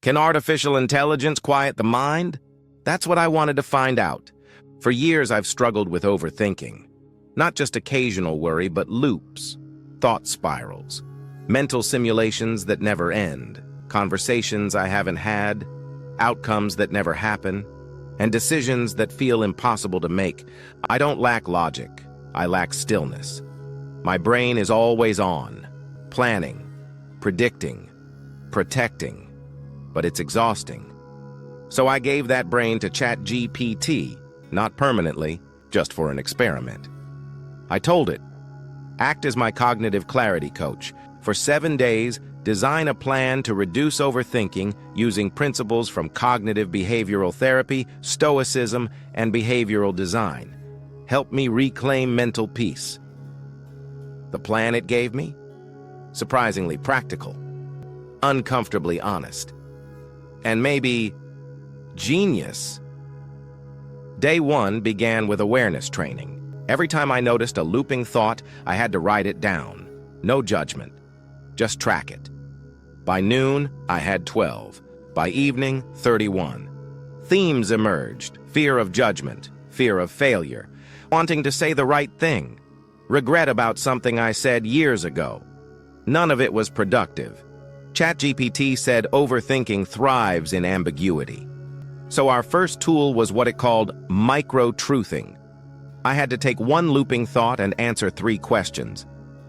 Can artificial intelligence quiet the mind? That's what I wanted to find out. For years, I've struggled with overthinking. Not just occasional worry, but loops, thought spirals, mental simulations that never end, conversations I haven't had, outcomes that never happen, and decisions that feel impossible to make. I don't lack logic. I lack stillness. My brain is always on, planning, predicting, protecting, but it's exhausting. So I gave that brain to ChatGPT, not permanently, just for an experiment. I told it, act as my cognitive clarity coach. For 7 days, design a plan to reduce overthinking using principles from cognitive behavioral therapy, stoicism, and behavioral design. Help me reclaim mental peace. The plan it gave me? Surprisingly practical, uncomfortably honest, and maybe genius. Day 1 began with awareness training. Every time I noticed a looping thought, I had to write it down. No judgment, just track it. By noon, I had 12. By evening, 31. Themes emerged: fear of judgment, fear of failure, wanting to say the right thing, regret about something I said years ago. None of it was productive. ChatGPT said overthinking thrives in ambiguity. So our first tool was what it called micro-truthing. I had to take one looping thought and answer 3 questions.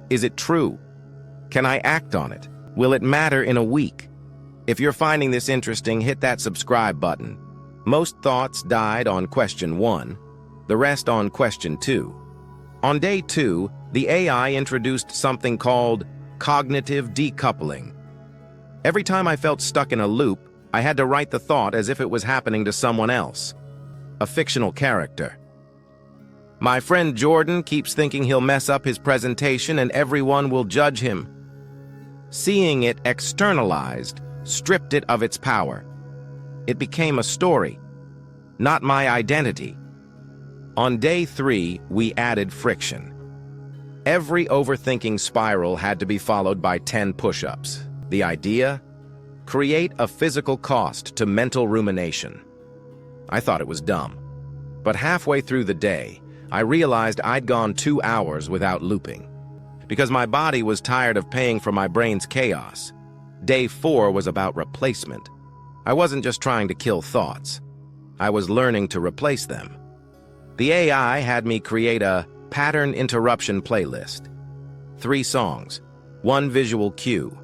Is it true? Can I act on it? Will it matter in a week? If you're finding this interesting, hit that subscribe button. Most thoughts died on question 1, the rest on question 2. On day 2, the AI introduced something called cognitive decoupling. Every time I felt stuck in a loop, I had to write the thought as if it was happening to someone else, a fictional character. My friend Jordan keeps thinking he'll mess up his presentation and everyone will judge him. Seeing it externalized stripped it of its power. It became a story, not my identity. On day 3, we added friction. Every overthinking spiral had to be followed by 10 push-ups. The idea? Create a physical cost to mental rumination. I thought it was dumb. But halfway through the day, I realized I'd gone 2 hours without looping, because my body was tired of paying for my brain's chaos. Day 4 was about replacement. I wasn't just trying to kill thoughts. I was learning to replace them. The AI had me create a pattern interruption playlist. 3 songs, 1 visual cue,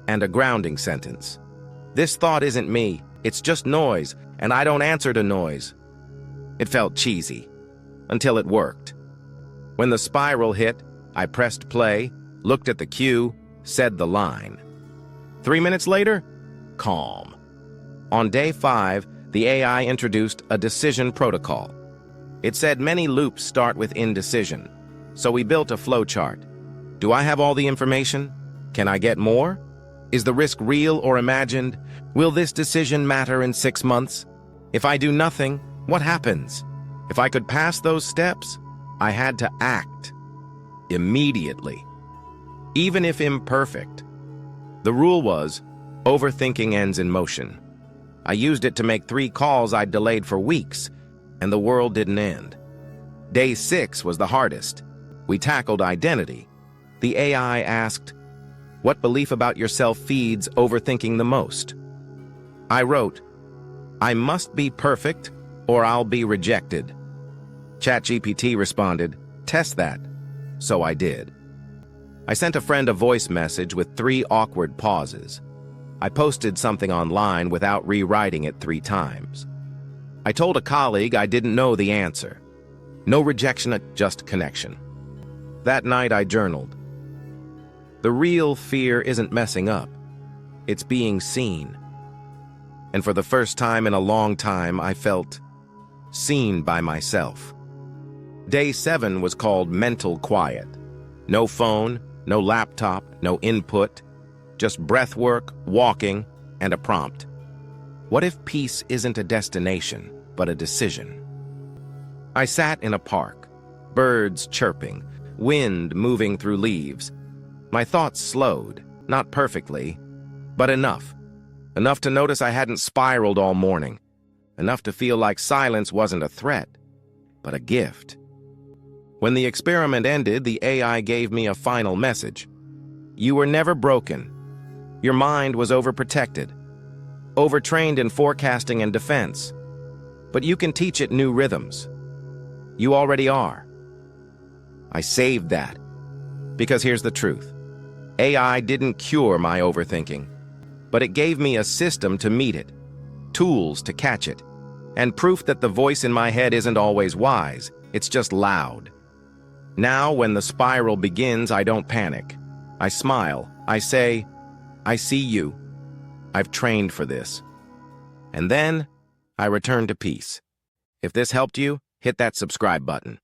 and a grounding sentence. This thought isn't me, it's just noise, and I don't answer to noise. It felt cheesy, until it worked. When the spiral hit, I pressed play, looked at the cue, said the line. 3 minutes later, calm. On day 5, the AI introduced a decision protocol. It said many loops start with indecision, so we built a flowchart. Do I have all the information? Can I get more? Is the risk real or imagined? Will this decision matter in 6 months? If I do nothing, what happens? If I could pass those steps, I had to act immediately, even if imperfect. The rule was, overthinking ends in motion. I used it to make 3 calls I'd delayed for weeks, and the world didn't end. Day 6 was the hardest. We tackled identity. The AI asked, what belief about yourself feeds overthinking the most? I wrote, I must be perfect or I'll be rejected. ChatGPT responded, test that. So I did. I sent a friend a voice message with 3 awkward pauses. I posted something online without rewriting it 3 times. I told a colleague I didn't know the answer. No rejection, just connection. That night I journaled. The real fear isn't messing up. It's being seen. And for the first time in a long time, I felt seen by myself. Day 7 was called mental quiet. No phone, no laptop, no input, just breath work, walking, and a prompt. What if peace isn't a destination, but a decision? I sat in a park, birds chirping, wind moving through leaves. My thoughts slowed, not perfectly, but enough. Enough to notice I hadn't spiraled all morning. Enough to feel like silence wasn't a threat, but a gift. When the experiment ended, the AI gave me a final message. You were never broken. Your mind was overprotected, overtrained in forecasting and defense. But you can teach it new rhythms. You already are. I saved that. Because here's the truth. AI didn't cure my overthinking, but it gave me a system to meet it, tools to catch it, and proof that the voice in my head isn't always wise, it's just loud. Now, when the spiral begins, I don't panic. I smile. I say, I see you. I've trained for this. And then, I return to peace. If this helped you, hit that subscribe button.